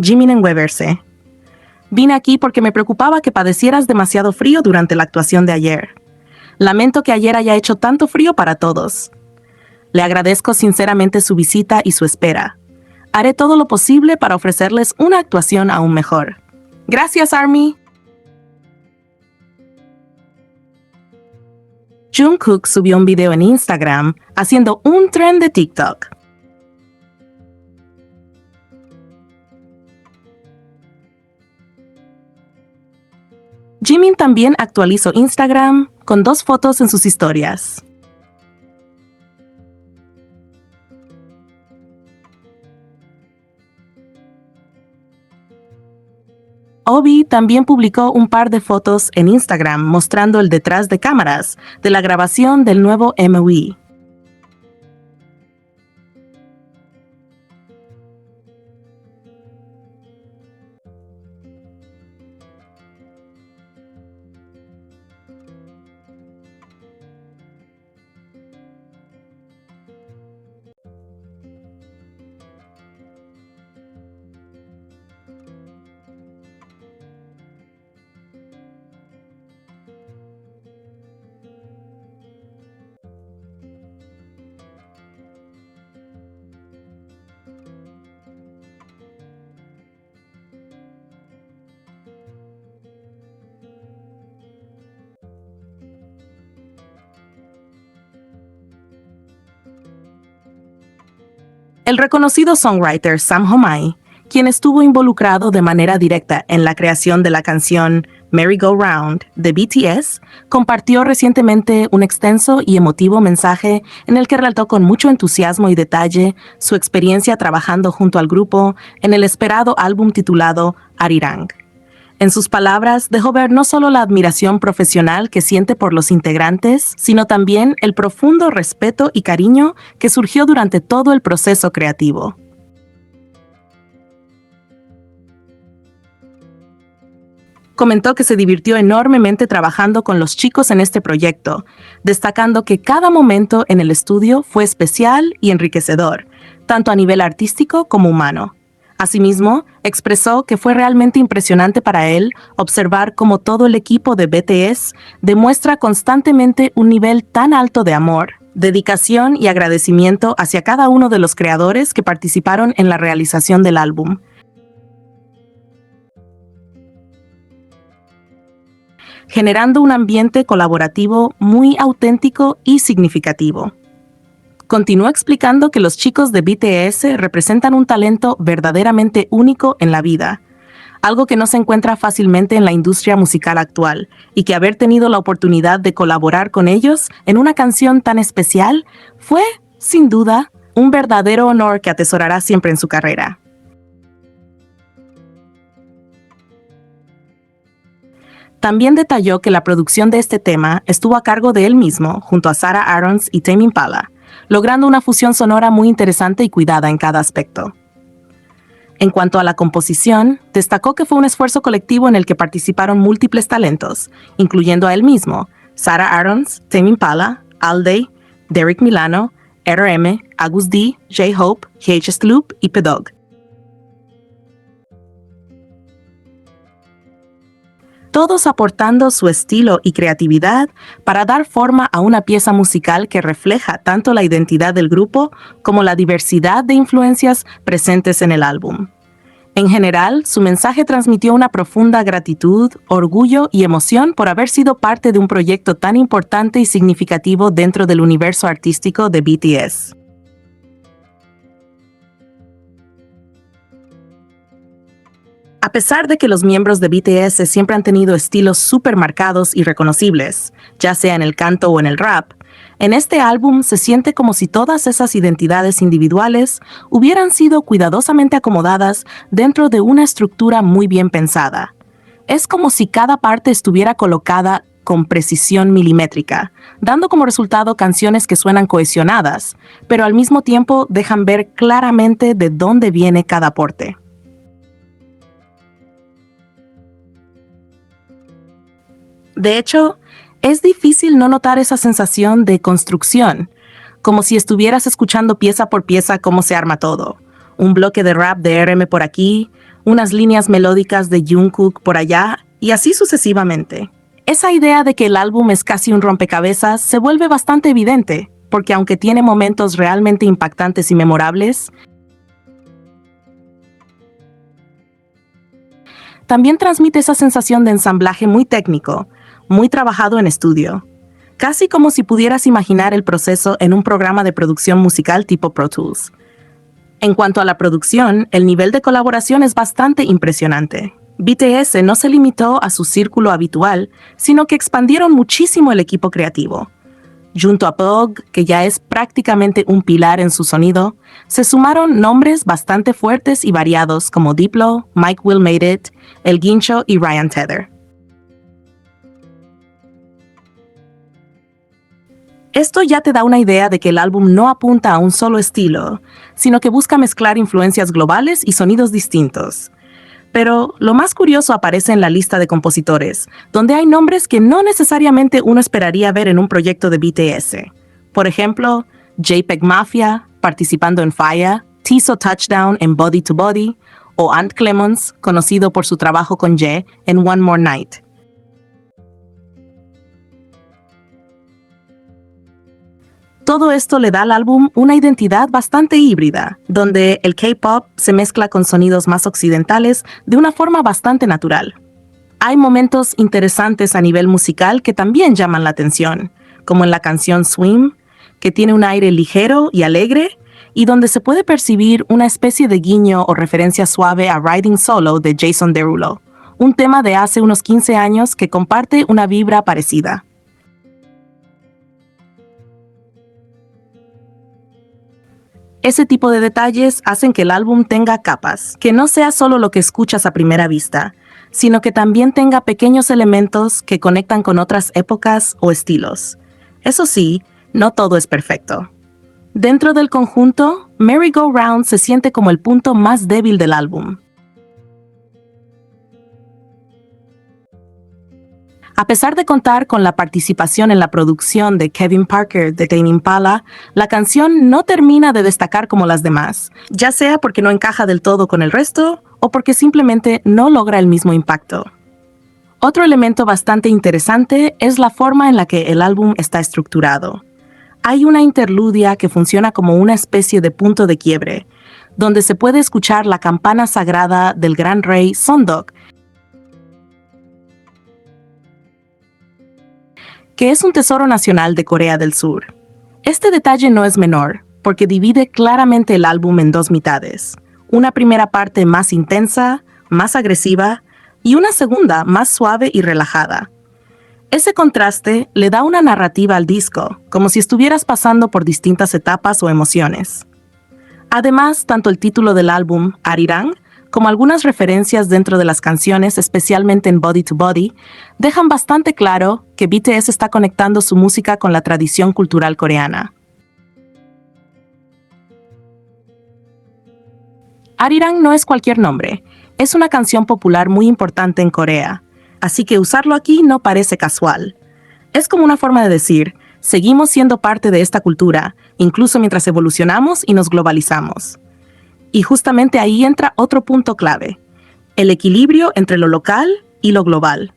Jimin en Weverse. Vine aquí porque me preocupaba que padecieras demasiado frío durante la actuación de ayer. Lamento que ayer haya hecho tanto frío para todos. Le agradezco sinceramente su visita y su espera. Haré todo lo posible para ofrecerles una actuación aún mejor. Gracias, ARMY. Jungkook subió un video en Instagram haciendo un trend de TikTok. Jimin también actualizó Instagram con 2 fotos en sus historias. Obi también publicó un par de fotos en Instagram mostrando el detrás de cámaras de la grabación del nuevo MV. El reconocido songwriter Sam Homai, quien estuvo involucrado de manera directa en la creación de la canción Merry Go Round de BTS, compartió recientemente un extenso y emotivo mensaje en el que relató con mucho entusiasmo y detalle su experiencia trabajando junto al grupo en el esperado álbum titulado Arirang. En sus palabras, dejó ver no solo la admiración profesional que siente por los integrantes, sino también el profundo respeto y cariño que surgió durante todo el proceso creativo. Comentó que se divirtió enormemente trabajando con los chicos en este proyecto, destacando que cada momento en el estudio fue especial y enriquecedor, tanto a nivel artístico como humano. Asimismo, expresó que fue realmente impresionante para él observar cómo todo el equipo de BTS demuestra constantemente un nivel tan alto de amor, dedicación y agradecimiento hacia cada uno de los creadores que participaron en la realización del álbum, generando un ambiente colaborativo muy auténtico y significativo. Continuó explicando que los chicos de BTS representan un talento verdaderamente único en la vida, algo que no se encuentra fácilmente en la industria musical actual, y que haber tenido la oportunidad de colaborar con ellos en una canción tan especial fue, sin duda, un verdadero honor que atesorará siempre en su carrera. También detalló que la producción de este tema estuvo a cargo de él mismo, junto a Sarah Aarons y Tame Impala, logrando una fusión sonora muy interesante y cuidada en cada aspecto. En cuanto a la composición, destacó que fue un esfuerzo colectivo en el que participaron múltiples talentos, incluyendo a él mismo, Sarah Aarons, Tame Impala, Alday, Derek Milano, RM, Agus D, J-Hope, H. Sloop y Pedog. Todos aportando su estilo y creatividad para dar forma a una pieza musical que refleja tanto la identidad del grupo como la diversidad de influencias presentes en el álbum. En general, su mensaje transmitió una profunda gratitud, orgullo y emoción por haber sido parte de un proyecto tan importante y significativo dentro del universo artístico de BTS. A pesar de que los miembros de BTS siempre han tenido estilos súper marcados y reconocibles, ya sea en el canto o en el rap, en este álbum se siente como si todas esas identidades individuales hubieran sido cuidadosamente acomodadas dentro de una estructura muy bien pensada. Es como si cada parte estuviera colocada con precisión milimétrica, dando como resultado canciones que suenan cohesionadas, pero al mismo tiempo dejan ver claramente de dónde viene cada aporte. De hecho, es difícil no notar esa sensación de construcción, como si estuvieras escuchando pieza por pieza cómo se arma todo. Un bloque de rap de RM por aquí, unas líneas melódicas de Jungkook por allá, y así sucesivamente. Esa idea de que el álbum es casi un rompecabezas se vuelve bastante evidente, porque aunque tiene momentos realmente impactantes y memorables, también transmite esa sensación de ensamblaje muy técnico, muy trabajado en estudio, casi como si pudieras imaginar el proceso en un programa de producción musical tipo Pro Tools. En cuanto a la producción, el nivel de colaboración es bastante impresionante. BTS no se limitó a su círculo habitual, sino que expandieron muchísimo el equipo creativo. Junto a Pog, que ya es prácticamente un pilar en su sonido, se sumaron nombres bastante fuertes y variados como Diplo, Mike Will Made It, El Guincho y Ryan Tedder. Esto ya te da una idea de que el álbum no apunta a un solo estilo, sino que busca mezclar influencias globales y sonidos distintos. Pero lo más curioso aparece en la lista de compositores, donde hay nombres que no necesariamente uno esperaría ver en un proyecto de BTS. Por ejemplo, JPEG Mafia, participando en Fire, Tiso Touchdown en Body to Body, o Ant Clemons, conocido por su trabajo con Ye en One More Night. Todo esto le da al álbum una identidad bastante híbrida, donde el K-pop se mezcla con sonidos más occidentales de una forma bastante natural. Hay momentos interesantes a nivel musical que también llaman la atención, como en la canción Swim, que tiene un aire ligero y alegre, y donde se puede percibir una especie de guiño o referencia suave a Riding Solo de Jason Derulo, un tema de hace unos 15 años que comparte una vibra parecida. Ese tipo de detalles hacen que el álbum tenga capas, que no sea solo lo que escuchas a primera vista, sino que también tenga pequeños elementos que conectan con otras épocas o estilos. Eso sí, no todo es perfecto. Dentro del conjunto, Merry Go Round se siente como el punto más débil del álbum. A pesar de contar con la participación en la producción de Kevin Parker de Tame Impala, la canción no termina de destacar como las demás, ya sea porque no encaja del todo con el resto o porque simplemente no logra el mismo impacto. Otro elemento bastante interesante es la forma en la que el álbum está estructurado. Hay una interludia que funciona como una especie de punto de quiebre, donde se puede escuchar la campana sagrada del gran rey Seondok, que es un tesoro nacional de Corea del Sur. Este detalle no es menor, porque divide claramente el álbum en dos mitades. Una primera parte más intensa, más agresiva, y una segunda más suave y relajada. Ese contraste le da una narrativa al disco, como si estuvieras pasando por distintas etapas o emociones. Además, tanto el título del álbum, Arirang, como algunas referencias dentro de las canciones, especialmente en Body to Body, dejan bastante claro que BTS está conectando su música con la tradición cultural coreana. Arirang no es cualquier nombre, es una canción popular muy importante en Corea, así que usarlo aquí no parece casual. Es como una forma de decir, seguimos siendo parte de esta cultura, incluso mientras evolucionamos y nos globalizamos. Y justamente ahí entra otro punto clave, el equilibrio entre lo local y lo global.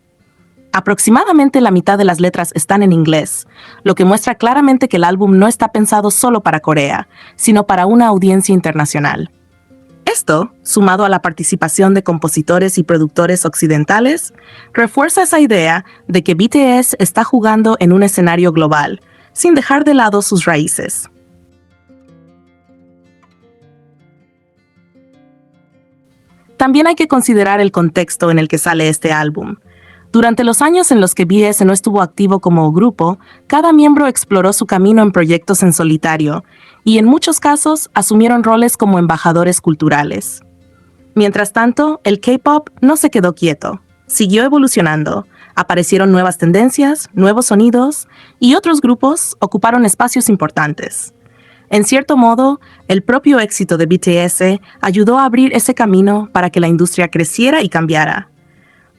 Aproximadamente la mitad de las letras están en inglés, lo que muestra claramente que el álbum no está pensado solo para Corea, sino para una audiencia internacional. Esto, sumado a la participación de compositores y productores occidentales, refuerza esa idea de que BTS está jugando en un escenario global, sin dejar de lado sus raíces. También hay que considerar el contexto en el que sale este álbum. Durante los años en los que BTS no estuvo activo como grupo, cada miembro exploró su camino en proyectos en solitario y en muchos casos asumieron roles como embajadores culturales. Mientras tanto, el K-pop no se quedó quieto, siguió evolucionando, aparecieron nuevas tendencias, nuevos sonidos y otros grupos ocuparon espacios importantes. En cierto modo, el propio éxito de BTS ayudó a abrir ese camino para que la industria creciera y cambiara.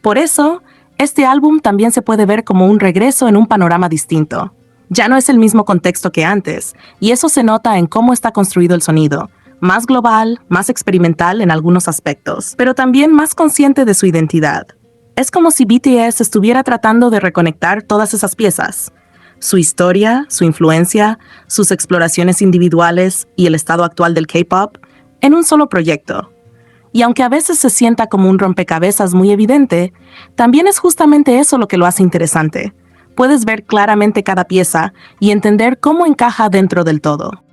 Por eso, este álbum también se puede ver como un regreso en un panorama distinto. Ya no es el mismo contexto que antes, y eso se nota en cómo está construido el sonido, más global, más experimental en algunos aspectos, pero también más consciente de su identidad. Es como si BTS estuviera tratando de reconectar todas esas piezas, su historia, su influencia, sus exploraciones individuales y el estado actual del K-pop, en un solo proyecto. Y aunque a veces se sienta como un rompecabezas muy evidente, también es justamente eso lo que lo hace interesante. Puedes ver claramente cada pieza y entender cómo encaja dentro del todo.